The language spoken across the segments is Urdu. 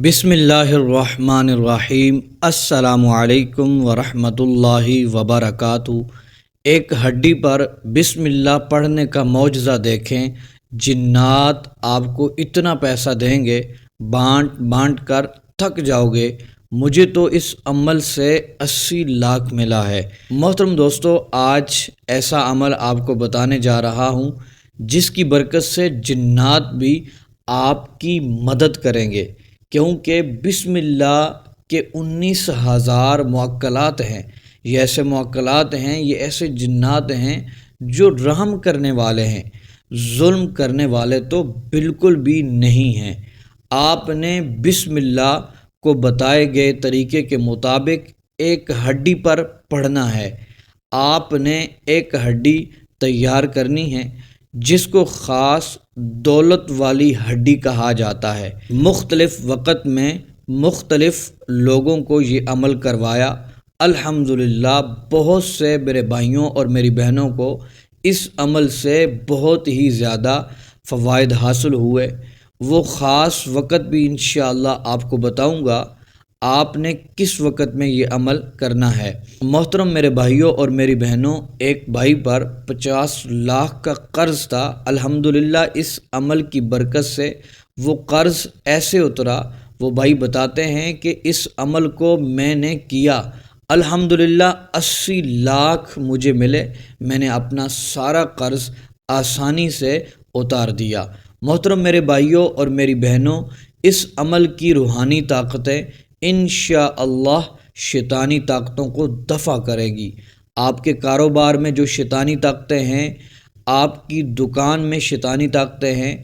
بسم اللہ الرحمن الرحیم۔ السلام علیکم ورحمۃ اللہ وبرکاتہ۔ ایک ہڈی پر بسم اللہ پڑھنے کا معجزہ دیکھیں۔ جنات آپ کو اتنا پیسہ دیں گے، بانٹ بانٹ کر تھک جاؤ گے۔ مجھے تو اس عمل سے 80 لاکھ ملا ہے۔ محترم دوستو، آج ایسا عمل آپ کو بتانے جا رہا ہوں جس کی برکت سے جنات بھی آپ کی مدد کریں گے، کیونکہ بسم اللہ کے 19,000 موکلات ہیں۔ یہ ایسے موکلات ہیں، یہ ایسے جنات ہیں جو رحم کرنے والے ہیں، ظلم کرنے والے تو بالکل بھی نہیں ہیں۔ آپ نے بسم اللہ کو بتائے گئے طریقے کے مطابق ایک ہڈی پر پڑھنا ہے۔ آپ نے ایک ہڈی تیار کرنی ہے جس کو خاص دولت والی ہڈی کہا جاتا ہے۔ مختلف وقت میں مختلف لوگوں کو یہ عمل کروایا۔ الحمدللہ بہت سے میرے بھائیوں اور میری بہنوں کو اس عمل سے بہت ہی زیادہ فوائد حاصل ہوئے۔ وہ خاص وقت بھی انشاءاللہ آپ کو بتاؤں گا آپ نے کس وقت میں یہ عمل کرنا ہے۔ محترم میرے بھائیوں اور میری بہنوں، ایک بھائی پر 50 لاکھ کا قرض تھا۔ الحمدللہ اس عمل کی برکت سے وہ قرض ایسے اترا۔ وہ بھائی بتاتے ہیں کہ اس عمل کو میں نے کیا، الحمدللہ 80 لاکھ مجھے ملے، میں نے اپنا سارا قرض آسانی سے اتار دیا۔ محترم میرے بھائیوں اور میری بہنوں، اس عمل کی روحانی طاقتیں انشاءاللہ شیطانی طاقتوں کو دفع کرے گی۔ آپ کے کاروبار میں جو شیطانی طاقتیں ہیں، آپ کی دکان میں شیطانی طاقتیں ہیں،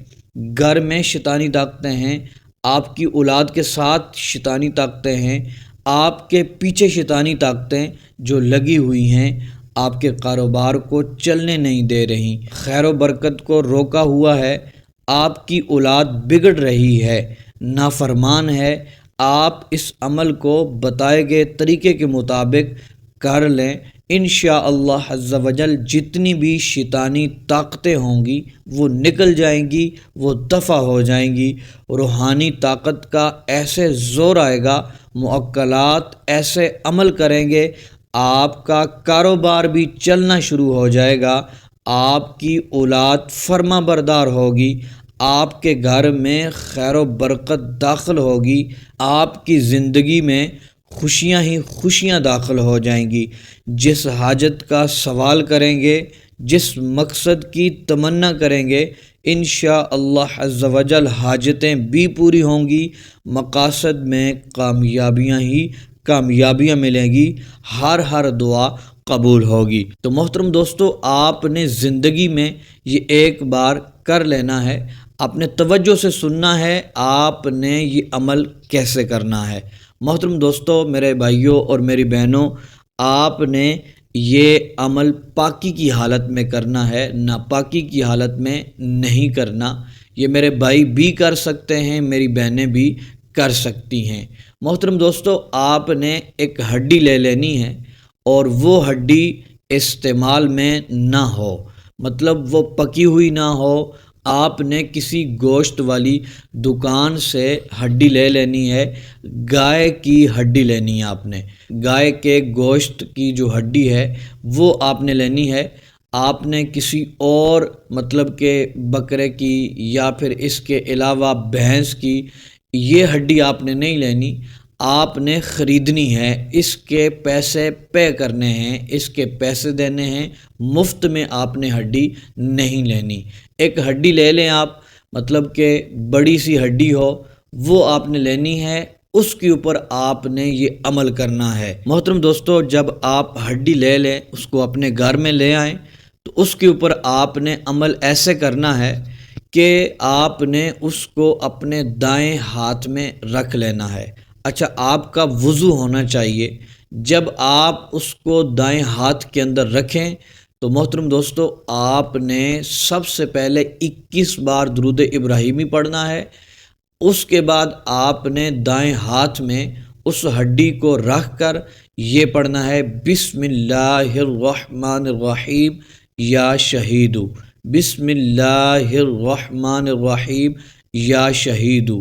گھر میں شیطانی طاقتیں ہیں، آپ کی اولاد کے ساتھ شیطانی طاقتیں ہیں، آپ کے پیچھے شیطانی طاقتیں جو لگی ہوئی ہیں، آپ کے کاروبار کو چلنے نہیں دے رہی، خیر و برکت کو روکا ہوا ہے، آپ کی اولاد بگڑ رہی ہے، نافرمان ہے، آپ اس عمل کو بتائے گئے طریقے کے مطابق کر لیں۔ انشاءاللہ عز و جل جتنی بھی شیطانی طاقتیں ہوں گی وہ نکل جائیں گی، وہ دفع ہو جائیں گی۔ روحانی طاقت کا ایسے زور آئے گا، موکلات ایسے عمل کریں گے، آپ کا کاروبار بھی چلنا شروع ہو جائے گا، آپ کی اولاد فرما بردار ہوگی، آپ کے گھر میں خیر و برکت داخل ہوگی، آپ کی زندگی میں خوشیاں ہی خوشیاں داخل ہو جائیں گی۔ جس حاجت کا سوال کریں گے، جس مقصد کی تمنا کریں گے، انشاءاللہ عز و جل حاجتیں بھی پوری ہوں گی، مقاصد میں کامیابیاں ہی کامیابیاں ملیں گی، ہر دعا قبول ہوگی۔ تو محترم دوستو، آپ نے زندگی میں یہ ایک بار کر لینا ہے، آپ نے توجہ سے سننا ہے، آپ نے یہ عمل کیسے کرنا ہے۔ محترم دوستو، میرے بھائیوں اور میری بہنوں، آپ نے یہ عمل پاکی کی حالت میں کرنا ہے، ناپاکی کی حالت میں نہیں کرنا۔ یہ میرے بھائی بھی کر سکتے ہیں، میری بہنیں بھی کر سکتی ہیں۔ محترم دوستو، آپ نے ایک ہڈی لے لینی ہے اور وہ ہڈی استعمال میں نہ ہو، مطلب وہ پکی ہوئی نہ ہو۔ آپ نے کسی گوشت والی دکان سے ہڈی لے لینی ہے، گائے کی ہڈی لینی ہے۔ آپ نے گائے کے گوشت کی جو ہڈی ہے وہ آپ نے لینی ہے۔ آپ نے کسی اور مطلب کہ بکرے کی یا پھر اس کے علاوہ بھینس کی یہ ہڈی آپ نے نہیں لینی، آپ نے خریدنی ہے، اس کے پیسے پے کرنے ہیں، اس کے پیسے دینے ہیں، مفت میں آپ نے ہڈی نہیں لینی۔ ایک ہڈی لے لیں آپ، مطلب کہ بڑی سی ہڈی ہو، وہ آپ نے لینی ہے، اس کے اوپر آپ نے یہ عمل کرنا ہے۔ محترم دوستو، جب آپ ہڈی لے لیں، اس کو اپنے گھر میں لے آئیں تو اس کے اوپر آپ نے عمل ایسے کرنا ہے کہ آپ نے اس کو اپنے دائیں ہاتھ میں رکھ لینا ہے۔ اچھا، آپ کا وضو ہونا چاہیے۔ جب آپ اس کو دائیں ہاتھ کے اندر رکھیں تو محترم دوستو، آپ نے سب سے پہلے 21 بار درود ابراہیمی پڑھنا ہے۔ اس کے بعد آپ نے دائیں ہاتھ میں اس ہڈی کو رکھ کر یہ پڑھنا ہے، بسم اللہ الرحمن الرحیم یا شہیدو، بسم اللہ الرحمن الرحیم یا شہیدو،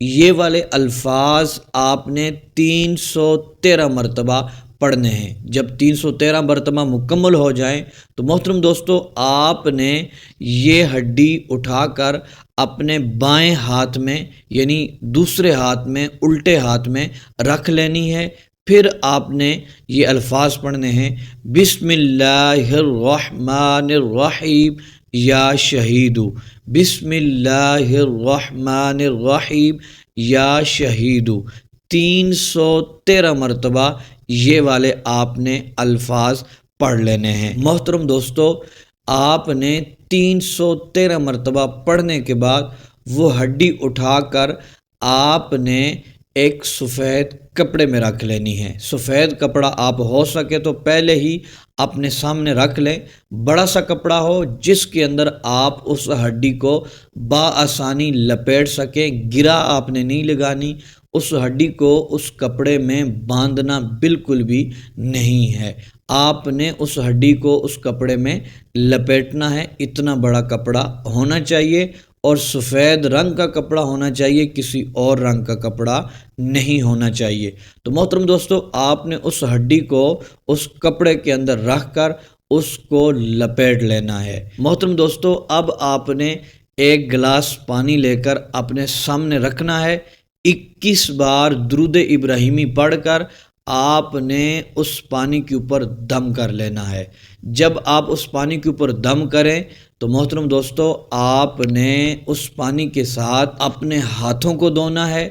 یہ والے الفاظ آپ نے 313 مرتبہ پڑھنے ہیں۔ جب 313 مرتبہ مکمل ہو جائیں تو محترم دوستو آپ نے یہ ہڈی اٹھا کر اپنے بائیں ہاتھ میں یعنی دوسرے ہاتھ میں الٹے ہاتھ میں رکھ لینی ہے۔ پھر آپ نے یہ الفاظ پڑھنے ہیں بسم اللہ الرحمن الرحیم یا شہیدو، بسم اللہ الرحمن الرحیم یا شہیدو۔ 313 مرتبہ یہ والے آپ نے الفاظ پڑھ لینے ہیں۔ محترم دوستو آپ نے 313 مرتبہ پڑھنے کے بعد وہ ہڈی اٹھا کر آپ نے ایک سفید کپڑے میں رکھ لینی ہے۔ سفید کپڑا آپ ہو سکے تو پہلے ہی اپنے سامنے رکھ لیں، بڑا سا کپڑا ہو جس کے اندر آپ اس ہڈی کو بآسانی لپیٹ سکیں، گرا آپ نے نہیں لگانی، اس ہڈی کو اس کپڑے میں باندھنا بالکل بھی نہیں ہے۔ آپ نے اس ہڈی کو اس کپڑے میں لپیٹنا ہے، اتنا بڑا کپڑا ہونا چاہیے اور سفید رنگ کا کپڑا ہونا چاہیے، کسی اور رنگ کا کپڑا نہیں ہونا چاہیے۔ تو محترم دوستو آپ نے اس ہڈی کو اس کپڑے کے اندر رکھ کر اس کو لپیٹ لینا ہے۔ محترم دوستو اب آپ نے ایک گلاس پانی لے کر اپنے سامنے رکھنا ہے، 21 بار درود ابراہیمی پڑھ کر آپ نے اس پانی کے اوپر دم کر لینا ہے۔ جب آپ اس پانی کے اوپر دم کریں تو محترم دوستو آپ نے اس پانی کے ساتھ اپنے ہاتھوں کو دھونا ہے۔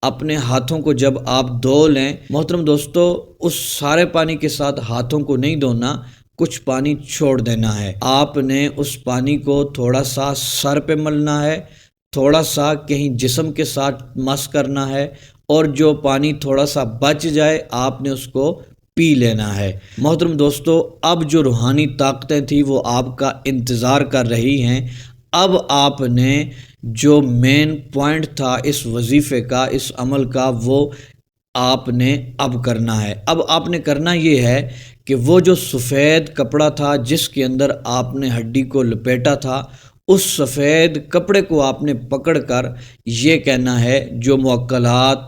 اپنے ہاتھوں کو جب آپ دھو لیں محترم دوستو اس سارے پانی کے ساتھ ہاتھوں کو نہیں دھونا، کچھ پانی چھوڑ دینا ہے۔ آپ نے اس پانی کو تھوڑا سا سر پہ ملنا ہے، تھوڑا سا کہیں جسم کے ساتھ مس کرنا ہے اور جو پانی تھوڑا سا بچ جائے آپ نے اس کو پی لینا ہے۔ محترم دوستو اب جو روحانی طاقتیں تھیں وہ آپ کا انتظار کر رہی ہیں۔ اب آپ نے جو مین پوائنٹ تھا اس وظیفے کا، اس عمل کا، وہ آپ نے اب کرنا ہے۔ اب آپ نے کرنا یہ ہے کہ وہ جو سفید کپڑا تھا جس کے اندر آپ نے ہڈی کو لپیٹا تھا، اس سفید کپڑے کو آپ نے پکڑ کر یہ کہنا ہے جو موکلات،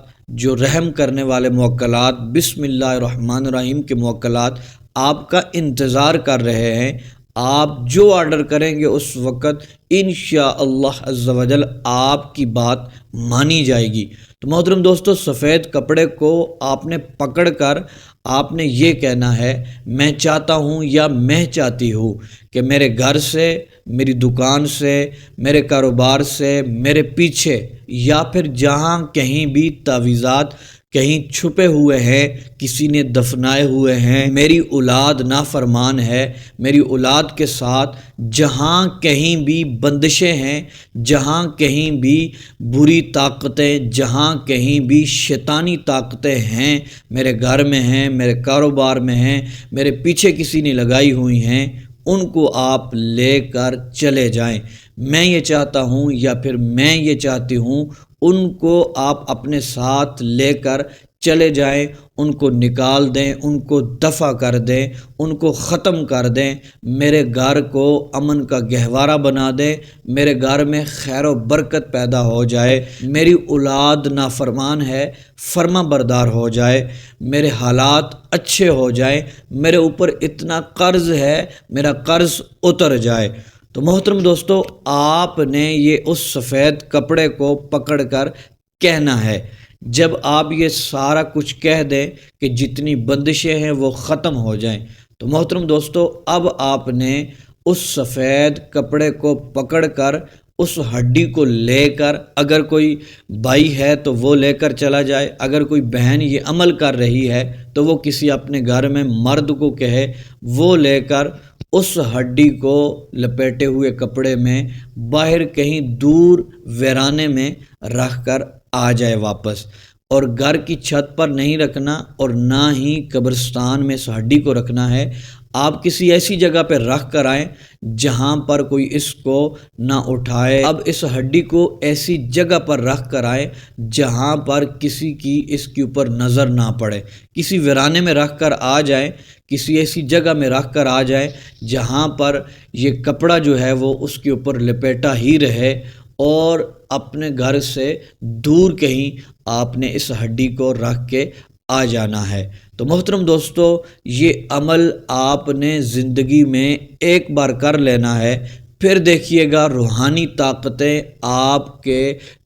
جو رحم کرنے والے موکلات، بسم اللہ الرحمن الرحیم کے موکلات آپ کا انتظار کر رہے ہیں، آپ جو آرڈر کریں گے اس وقت انشاءاللہ عز و جل آپ کی بات مانی جائے گی۔ تو محترم دوستو سفید کپڑے کو آپ نے پکڑ کر آپ نے یہ کہنا ہے میں چاہتا ہوں یا میں چاہتی ہوں کہ میرے گھر سے، میری دکان سے، میرے کاروبار سے، میرے پیچھے یا پھر جہاں کہیں بھی تعویذات کہیں چھپے ہوئے ہیں، کسی نے دفنائے ہوئے ہیں، میری اولاد نافرمان ہے، میری اولاد کے ساتھ جہاں کہیں بھی بندشیں ہیں، جہاں کہیں بھی بری طاقتیں، جہاں کہیں بھی شیطانی طاقتیں ہیں، میرے گھر میں ہیں، میرے کاروبار میں ہیں، میرے پیچھے کسی نے لگائی ہوئی ہیں، ان کو آپ لے کر چلے جائیں۔ میں یہ چاہتا ہوں یا پھر میں یہ چاہتی ہوں، ان کو آپ اپنے ساتھ لے کر چلے جائیں، ان کو نکال دیں، ان کو دفع کر دیں، ان کو ختم کر دیں، میرے گھر کو امن کا گہوارہ بنا دیں، میرے گھر میں خیر و برکت پیدا ہو جائے، میری اولاد نافرمان ہے فرما بردار ہو جائے، میرے حالات اچھے ہو جائیں، میرے اوپر اتنا قرض ہے میرا قرض اتر جائے۔ تو محترم دوستو آپ نے یہ اس سفید کپڑے کو پکڑ کر کہنا ہے۔ جب آپ یہ سارا کچھ کہہ دیں کہ جتنی بندشیں ہیں وہ ختم ہو جائیں تو محترم دوستو اب آپ نے اس سفید کپڑے کو پکڑ کر اس ہڈی کو لے کر، اگر کوئی بھائی ہے تو وہ لے کر چلا جائے، اگر کوئی بہن یہ عمل کر رہی ہے تو وہ کسی اپنے گھر میں مرد کو کہے، وہ لے کر اس ہڈی کو لپیٹے ہوئے کپڑے میں باہر کہیں دور ویرانے میں رکھ کر آ جائے واپس، اور گھر کی چھت پر نہیں رکھنا اور نہ ہی قبرستان میں اس ہڈی کو رکھنا ہے۔ آپ کسی ایسی جگہ پہ رکھ کر آئیں جہاں پر کوئی اس کو نہ اٹھائے۔ اب اس ہڈی کو ایسی جگہ پر رکھ کر آئیں جہاں پر کسی کی اس کے اوپر نظر نہ پڑے، کسی ویرانے میں رکھ کر آ جائیں، کسی ایسی جگہ میں رکھ کر آ جائیں جہاں پر یہ کپڑا جو ہے وہ اس کے اوپر لپیٹا ہی رہے، اور اپنے گھر سے دور کہیں آپ نے اس ہڈی کو رکھ کے آ جانا ہے۔ تو محترم دوستو، یہ عمل آپ نے زندگی میں ایک بار کر لینا ہے، پھر دیکھیے گا روحانی طاقتیں آپ کے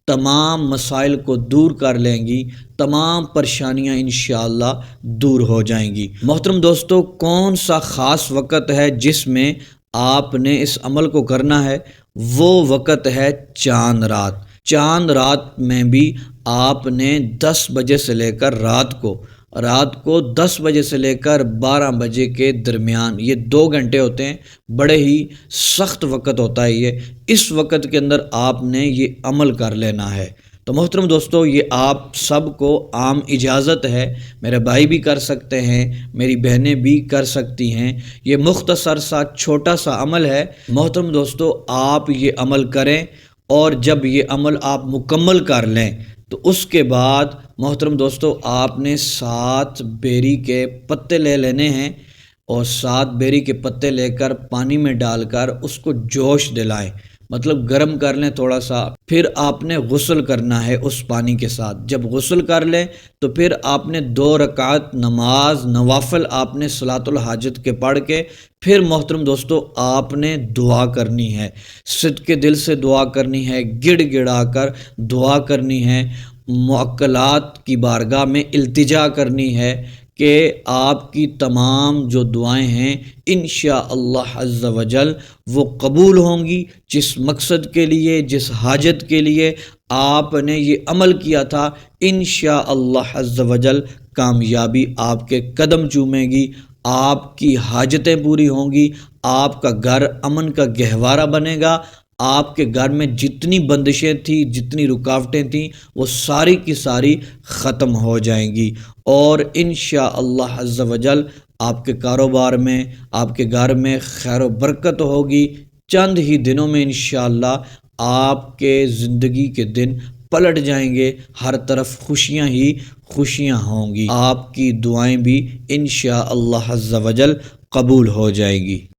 تمام مسائل کو دور کر لیں گی، تمام پریشانیاں انشاءاللہ دور ہو جائیں گی۔ محترم دوستو، کون سا خاص وقت ہے جس میں آپ نے اس عمل کو کرنا ہے؟ وہ وقت ہے چاند رات۔ چاند رات میں بھی آپ نے 10 بجے سے لے کر رات کو 10 بجے سے لے کر 12 بجے کے درمیان، یہ 2 گھنٹے ہوتے ہیں، بڑے ہی سخت وقت ہوتا ہے یہ، اس وقت کے اندر آپ نے یہ عمل کر لینا ہے۔ تو محترم دوستو، یہ آپ سب کو عام اجازت ہے، میرے بھائی بھی کر سکتے ہیں، میری بہنیں بھی کر سکتی ہیں، یہ مختصر سا چھوٹا سا عمل ہے۔ محترم دوستو، آپ یہ عمل کریں، اور جب یہ عمل آپ مکمل کر لیں تو اس کے بعد محترم دوستو آپ نے 7 بیری کے پتے لے لینے ہیں، اور 7 بیری کے پتے لے کر پانی میں ڈال کر اس کو جوش دلائیں، مطلب گرم کر لیں تھوڑا سا، پھر آپ نے غسل کرنا ہے اس پانی کے ساتھ۔ جب غسل کر لیں تو پھر آپ نے 2 رکعت نماز نوافل آپ نے صلاۃ الحاجت کے پڑھ کے پھر محترم دوستو آپ نے دعا کرنی ہے، صدق دل سے دعا کرنی ہے، گڑ گڑا کر دعا کرنی ہے، موکلات کی بارگاہ میں التجا کرنی ہے کہ آپ کی تمام جو دعائیں ہیں انشاءاللہ عز و جل وہ قبول ہوں گی۔ جس مقصد کے لیے، جس حاجت کے لیے آپ نے یہ عمل کیا تھا، انشاءاللہ عز و جل کامیابی آپ کے قدم چومے گی، آپ کی حاجتیں پوری ہوں گی، آپ کا گھر امن کا گہوارہ بنے گا، آپ کے گھر میں جتنی بندشیں تھیں، جتنی رکاوٹیں تھیں، وہ ساری کی ساری ختم ہو جائیں گی، اور انشاءاللہ عز و جل آپ کے کاروبار میں، آپ کے گھر میں خیر و برکت ہوگی۔ چند ہی دنوں میں انشاءاللہ آپ کے زندگی کے دن پلٹ جائیں گے، ہر طرف خوشیاں ہی خوشیاں ہوں گی، آپ کی دعائیں بھی انشاءاللہ عز و جل قبول ہو جائیں گی۔